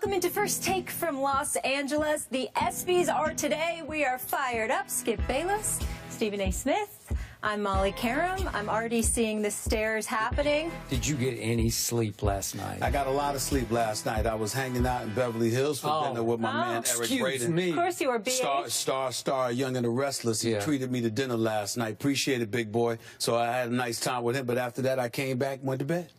Welcome into First Take from Los Angeles. The ESPYs are today. We are fired up. Skip Bayless, Stephen A. Smith. I'm Molly Karam. I'm already seeing the stares happening. Did you get any sleep last night? I got a lot of sleep last night. I was hanging out in Beverly Hills for dinner with my man Eric Braden. Of course you were, BA. Star, Young and the Restless. He treated me to dinner last night. Appreciate it, big boy. So I had a nice time with him. But after that, I came back and went to bed.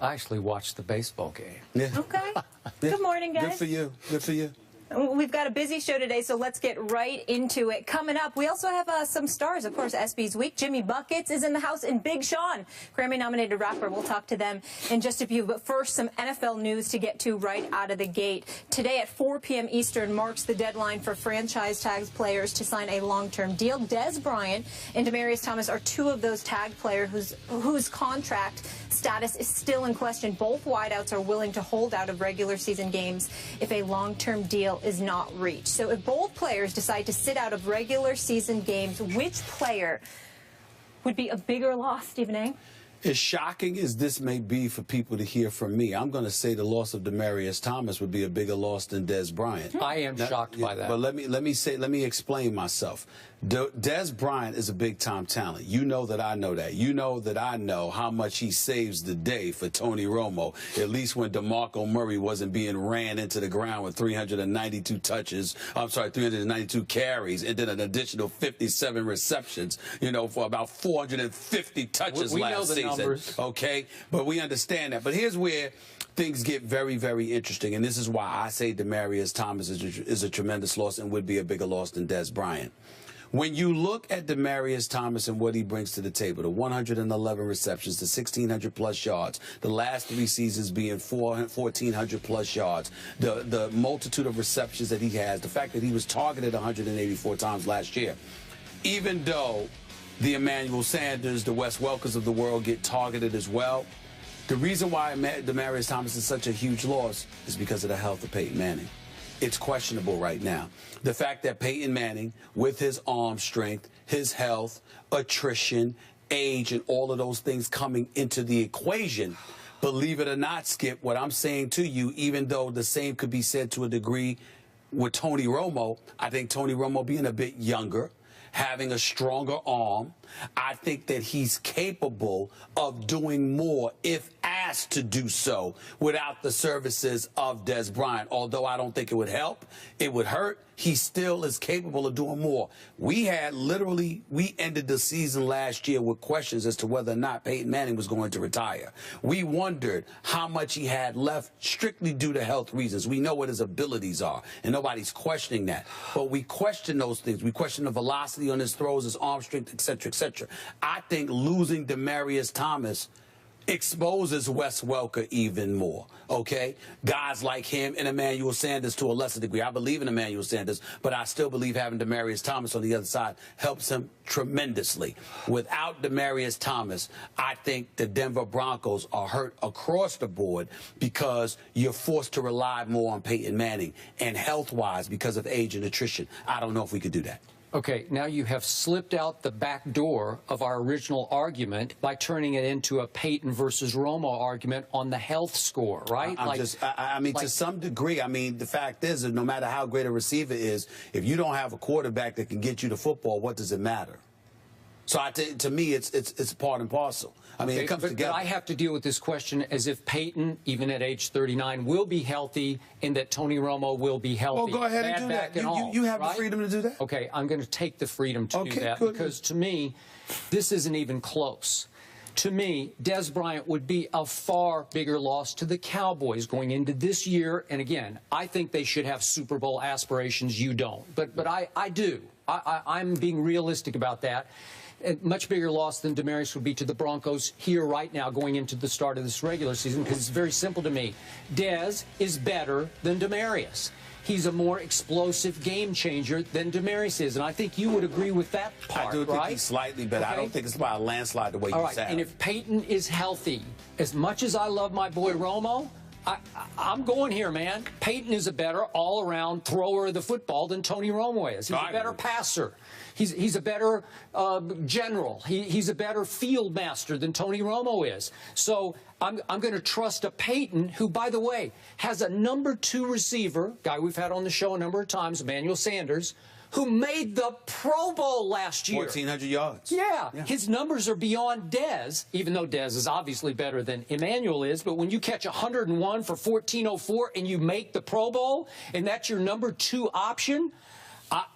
I actually watched the baseball game. Yeah. Okay. Good morning, guys. Good for you. Good for you. We've got a busy show today, so let's get right into it. Coming up, we also have some stars, of course, ESPYs Week. Jimmy Buckets is in the house, and Big Sean, Grammy-nominated rapper. We'll talk to them in just a few. But first, some NFL news to get to right out of the gate. Today at 4 p.m. Eastern marks the deadline for franchise tag players to sign a long-term deal. Dez Bryant and Demaryius Thomas are two of those tag players whose contract status is still in question. Both wideouts are willing to hold out of regular season games if a long-term deal is not reached. So if both players decide to sit out of regular season games, which player would be a bigger loss, Stephen A.? As shocking as this may be for people to hear from me, I'm going to say the loss of Demaryius Thomas would be a bigger loss than Dez Bryant. I am shocked by that. But let me explain myself. Dez Bryant is a big-time talent. You know that I know that. You know that I know how much he saves the day for Tony Romo, at least when DeMarco Murray wasn't being ran into the ground with 392 carries, and then an additional 57 receptions, for about 450 touches last season. Numbers. Okay? But we understand that. But here's where things get very, very interesting, and this is why I say Demaryius Thomas is a tremendous loss and would be a bigger loss than Dez Bryant. When you look at Demaryius Thomas and what he brings to the table, the 111 receptions, the 1,600-plus yards, the last 3 seasons being 1,400-plus yards, the multitude of receptions that he has, the fact that he was targeted 184 times last year, even though the Emmanuel Sanders, the Wes Welkers of the world get targeted as well, the reason why Demaryius Thomas is such a huge loss is because of the health of Peyton Manning. It's questionable right now. The fact that Peyton Manning, with his arm strength, his health, attrition, age, and all of those things coming into the equation, believe it or not, Skip, what I'm saying to you, even though the same could be said to a degree with Tony Romo, I think Tony Romo being a bit younger, having a stronger arm, I think that he's capable of doing more if asked to do so without the services of Dez Bryant. Although I don't think it would help, it would hurt. He still is capable of doing more. We ended the season last year with questions as to whether or not Peyton Manning was going to retire. We wondered how much he had left strictly due to health reasons. We know what his abilities are, and nobody's questioning that. But we question those things. We question the velocity on his throws, his arm strength, etc., etc. I think losing Demaryius Thomas exposes Wes Welker even more, okay? Guys like him and Emmanuel Sanders to a lesser degree. I believe in Emmanuel Sanders, but I still believe having Demaryius Thomas on the other side helps him tremendously. Without Demaryius Thomas, I think the Denver Broncos are hurt across the board because you're forced to rely more on Peyton Manning, and health-wise because of age and attrition. I don't know if we could do that. Okay, now you have slipped out the back door of our original argument by turning it into a Peyton versus Romo argument on the health score, right? I mean, to some degree, the fact is that no matter how great a receiver is, if you don't have a quarterback that can get you the football, what does it matter? So to me, it's part and parcel. It comes together. But I have to deal with this question as if Peyton, even at age 39, will be healthy and that Tony Romo will be healthy. Well, go ahead and do that. You have the freedom to do that. Okay, I'm going to take the freedom to do that because to me, this isn't even close. To me, Dez Bryant would be a far bigger loss to the Cowboys going into this year. And again, I think they should have Super Bowl aspirations. You don't. But I do. I'm being realistic about that. A much bigger loss than Demaryius would be to the Broncos here right now going into the start of this regular season because it's very simple to me. Dez is better than Demaryius. He's a more explosive game changer than Demaryius is, and I think you would agree with that part, I do think he's slightly better. Okay. I don't think it's by a landslide the way you said. And if Peyton is healthy, as much as I love my boy Romo, I'm going here, man. Peyton is a better all-around thrower of the football than Tony Romo is. He's a better passer. He's a better general. He's a better field master than Tony Romo is. So I'm going to trust a Peyton who, by the way, has a #2 receiver, guy we've had on the show a number of times, Emmanuel Sanders, who made the Pro Bowl last year. 1,400 yards. Yeah. His numbers are beyond Dez, even though Dez is obviously better than Emmanuel is. But when you catch 101 for 1,404 and you make the Pro Bowl, and that's your #2 option,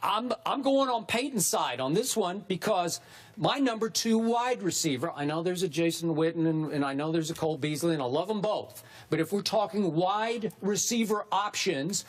I'm going on Peyton's side on this one because my #2 wide receiver, I know there's a Jason Witten and I know there's a Cole Beasley, and I love them both. But if we're talking wide receiver options,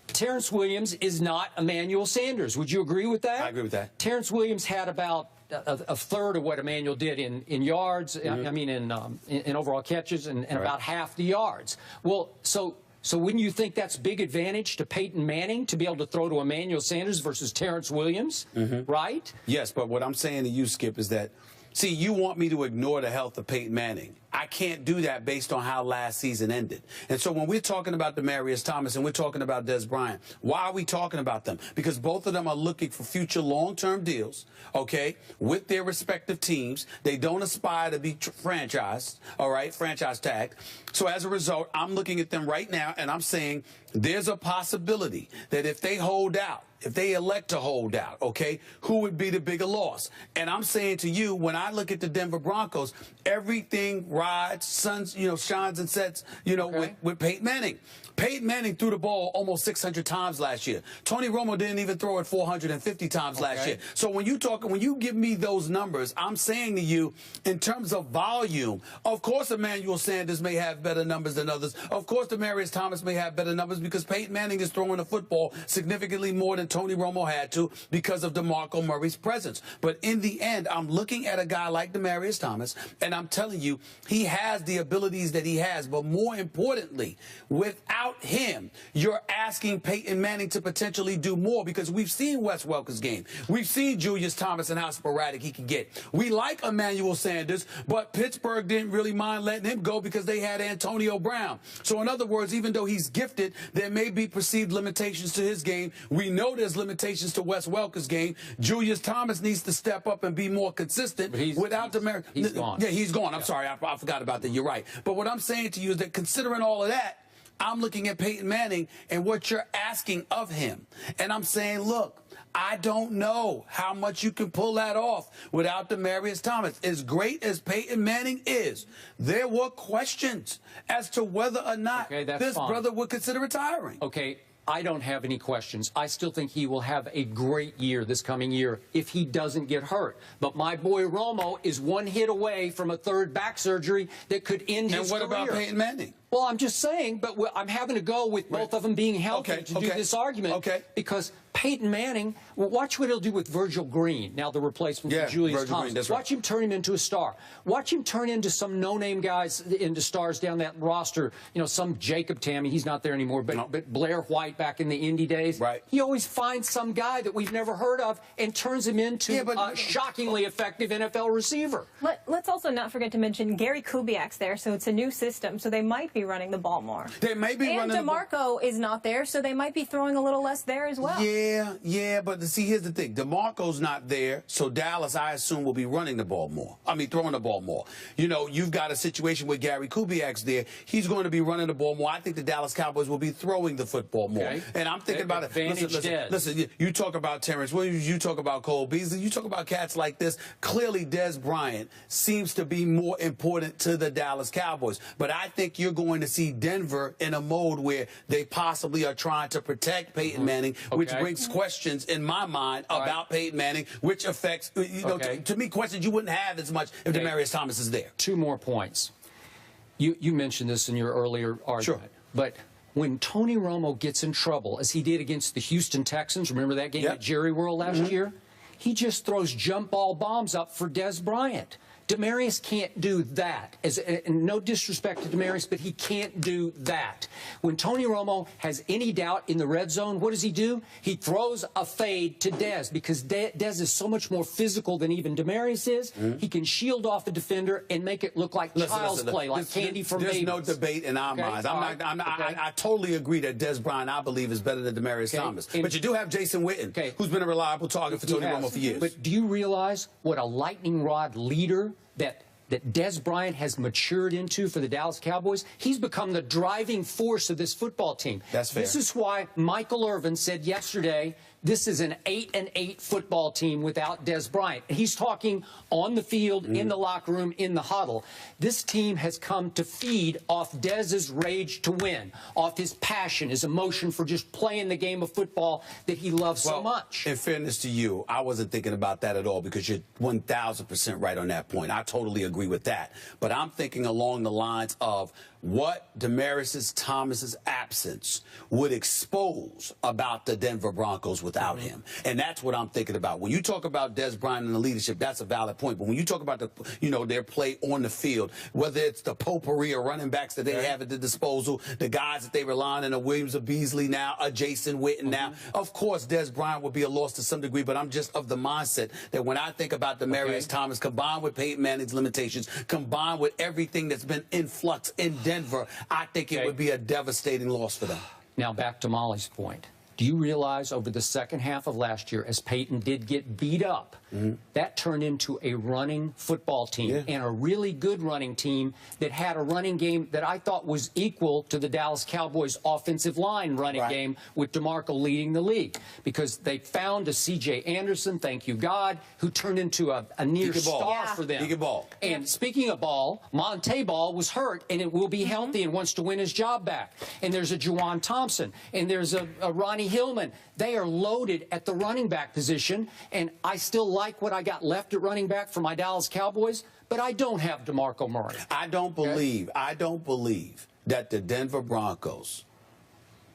Terrence Williams is not Emmanuel Sanders. Would you agree with that? I agree with that. Terrence Williams had about a third of what Emmanuel did in yards, I mean in overall catches, and about half the yards. Well, so wouldn't you think that's big advantage to Peyton Manning to be able to throw to Emmanuel Sanders versus Terrence Williams, right? Yes, but what I'm saying to you, Skip, is that, see, you want me to ignore the health of Peyton Manning. I can't do that based on how last season ended. And so when we're talking about Demaryius Thomas and we're talking about Dez Bryant, why are we talking about them? Because both of them are looking for future long-term deals, okay, with their respective teams. They don't aspire to be franchised, all right, franchise tagged. So as a result, I'm looking at them right now and I'm saying there's a possibility that if they hold out, if they elect to hold out, okay, who would be the bigger loss? And I'm saying to you, when I look at the Denver Broncos, everything rides, shines and sets, with Peyton Manning. Peyton Manning threw the ball almost 600 times last year. Tony Romo didn't even throw it 450 times last year. So when you give me those numbers, I'm saying to you, in terms of volume, of course Emmanuel Sanders may have better numbers than others. Of course Demaryius Thomas may have better numbers because Peyton Manning is throwing the football significantly more than Tony Romo had to because of DeMarco Murray's presence. But in the end, I'm looking at a guy like Demaryius Thomas, and I'm telling you, he has the abilities that he has. But more importantly, without him, you're asking Peyton Manning to potentially do more because we've seen Wes Welker's game. We've seen Julius Thomas and how sporadic he can get. We like Emmanuel Sanders, but Pittsburgh didn't really mind letting him go because they had Antonio Brown. So in other words, even though he's gifted, there may be perceived limitations to his game. We know there's limitations to Wes Welker's game. Julius Thomas needs to step up and be more consistent. Without Demaryius, he's gone. Yeah, he's gone. I'm sorry, I forgot about that. You're right. But what I'm saying to you is that considering all of that, I'm looking at Peyton Manning and what you're asking of him. And I'm saying, look, I don't know how much you can pull that off without Demaryius Thomas. As great as Peyton Manning is, there were questions as to whether or not this brother would consider retiring. Okay. I don't have any questions. I still think he will have a great year this coming year if he doesn't get hurt. But my boy Romo is one hit away from a third back surgery that could end his career. And what about Peyton Manning? Well, I'm just saying, but I'm having to go with both of them being healthy to do this argument. Because Peyton Manning, watch what he'll do with Virgil Green, now the replacement for Julius Thomas. Watch him turn him into a star. Watch him turn into some no-name guys into stars down that roster. Some Jacob Tammey, he's not there anymore, but Blair White back in the Indy days. He always finds some guy that we've never heard of and turns him into a shockingly effective NFL receiver. Let's also not forget to mention Gary Kubiak's there, so it's a new system, so they might be running the ball more. They may be running the ball. And DeMarco is not there, so they might be throwing a little less there as well. Yeah, but see, here's the thing. DeMarco's not there, so Dallas, I assume, will be running the ball more. I mean, throwing the ball more. You've got a situation where Gary Kubiak's there. He's going to be running the ball more. I think the Dallas Cowboys will be throwing the football more. And I'm thinking about it. Listen, you talk about Terrence Williams, you talk about Cole Beasley, you talk about cats like this. Clearly, Dez Bryant seems to be more important to the Dallas Cowboys. But I think you're going to see Denver in a mode where they possibly are trying to protect Peyton Manning, which brings questions in my mind about Peyton Manning, which affects, to me, questions you wouldn't have as much if Demaryius Thomas is there. 2 more points. You mentioned this in your earlier argument, but when Tony Romo gets in trouble, as he did against the Houston Texans, remember that game at Jerry World last year? He just throws jump ball bombs up for Dez Bryant. Demaryius can't do that. And no disrespect to Demaryius, but he can't do that. When Tony Romo has any doubt in the red zone, what does he do? He throws a fade to Dez, because Dez is so much more physical than even Demaryius is. He can shield off the defender and make it look like child's play, like candy from babies. There's no debate in our minds. I totally agree that Dez Bryant, I believe, is better than Demaryius Thomas. But you do have Jason Witten, who's been a reliable target for Tony Romo for years. But do you realize what a lightning rod leader that Dez Bryant has matured into for the Dallas Cowboys? He's become the driving force of this football team. That's fair. This is why Michael Irvin said yesterday, this is an 8-8 football team without Dez Bryant. He's talking on the field, in the locker room, in the huddle. This team has come to feed off Dez's rage to win, off his passion, his emotion for just playing the game of football that he loves so much. In fairness to you, I wasn't thinking about that at all, because you're 1,000% right on that point. I totally agree with that. But I'm thinking along the lines of what Demaryius Thomas's absence would expose about the Denver Broncos without him. And that's what I'm thinking about. When you talk about Dez Bryant and the leadership, that's a valid point. But when you talk about their play on the field, whether it's the potpourri of running backs that they have at the disposal, the guys that they rely on, a Williams, a Beasley now, a Jason Witten now, of course Dez Bryant would be a loss to some degree, but I'm just of the mindset that when I think about Demaryius Thomas, combined with Peyton Manning's limitations, combined with everything that's been in flux in Denver, I think it would be a devastating loss for them. Now back to Molly's point. Do you realize over the second half of last year, as Peyton did get beat up, that turned into a running football team and a really good running team that had a running game that I thought was equal to the Dallas Cowboys offensive line running game, with DeMarco leading the league, because they found a C.J. Anderson, thank you God, who turned into a near star for them. He can ball. And speaking of ball, Monte Ball was hurt and it will be healthy and wants to win his job back. And there's a Juwan Thompson and there's a Ronnie Hillman. They are loaded at the running back position, and I still like what I got left at running back for my Dallas Cowboys, but I don't have DeMarco Murray. I don't believe that the Denver Broncos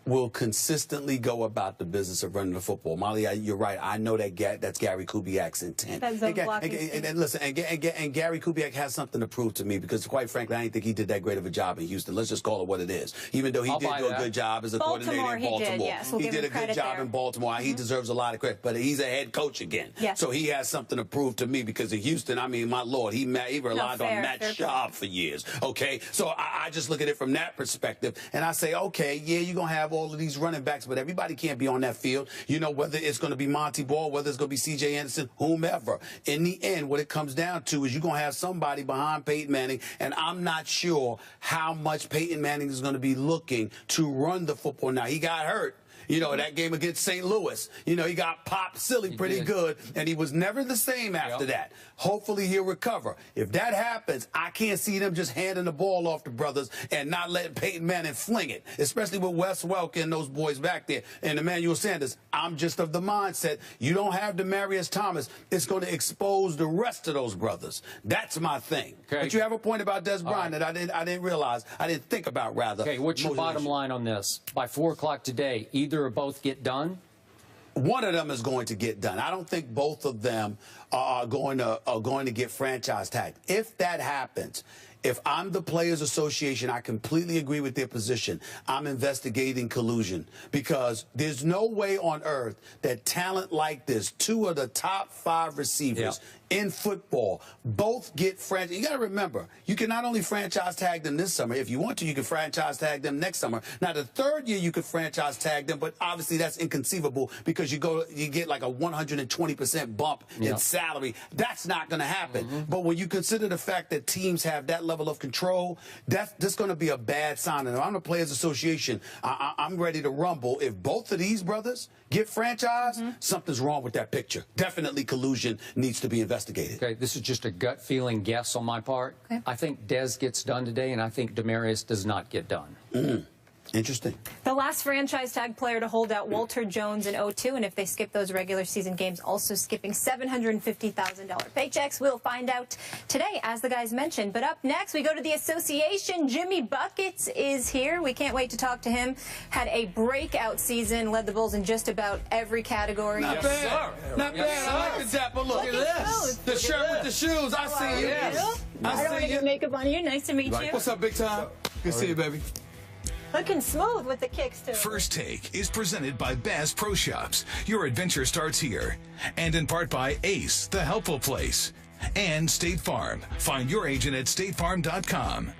will consistently go about the business of running the football. Molly, you're right. I know that that's Gary Kubiak's intent. And listen, and Gary Kubiak has something to prove to me, because quite frankly, I didn't think he did that great of a job in Houston. Let's just call it what it is. Even though he did do a good job as a coordinator in Baltimore. He did a good job in Baltimore. He deserves a lot of credit, but he's a head coach again. So he has something to prove to me, because in Houston, I mean, my Lord, he relied on Matt Schaub for years. Okay, so I just look at it from that perspective, and I say, okay, yeah, you're going to have all of these running backs, but everybody can't be on that field. You know, whether it's going to be Monty Ball, whether it's going to be C.J. Anderson, whomever. In the end, what it comes down to is you're going to have somebody behind Peyton Manning, and I'm not sure how much Peyton Manning is going to be looking to run the football. Now, he got hurt. You know, that game against St. Louis, you know, he got popped silly pretty good, and he was never the same after that. Hopefully he'll recover. If that happens, I can't see them just handing the ball off to brothers and not letting Peyton Manning fling it, especially with Wes Welker and those boys back there and Emmanuel Sanders. I'm just of the mindset, you don't have Demaryius Thomas, it's going to expose the rest of those brothers. That's my thing. But you have a point about Dez Bryant that I didn't realize, I didn't think about, rather. Okay, what's your bottom line on this? By 4 o'clock today, either or both get done? One of them is going to get done. I don't think both of them are going to get franchise tagged. If that happens, if I'm the Players Association, I completely agree with their position. I'm investigating collusion, because there's no way on earth that talent like this, 2 of the top 5 receivers in football, both get franchise. You got to remember, you can not only franchise tag them this summer. If you want to, you can franchise tag them next summer. Now, the 3rd year you could franchise tag them, but obviously that's inconceivable, because you get like a 120% bump in salary. That's not going to happen. But when you consider the fact that teams have that level of control, that's going to be a bad sign. And if I'm the Players Association, I'm ready to rumble. If both of these brothers get franchised, something's wrong with that picture. Definitely collusion needs to be investigated. Okay, this is just a gut feeling guess on my part. I think Dez gets done today, and I think Demaryius does not get done. Interesting. The last franchise tag player to hold out, Walter Jones in 2002, and if they skip those regular season games, also skipping $750,000 paychecks. We'll find out today, as the guys mentioned. But up next, we go to the association. Jimmy Buckets is here. We can't wait to talk to him. Had a breakout season, led the Bulls in just about every category. Not bad. Not bad. I like the dapper look. Look at this. The shirt with the shoes. I see you. Yes. I don't want to get makeup on you. Nice to meet you. What's up, big time? Good to see you, baby. Looking smooth with the kicks, too. First Take is presented by Bass Pro Shops. Your adventure starts here. And in part by Ace, the helpful place. And State Farm. Find your agent at statefarm.com.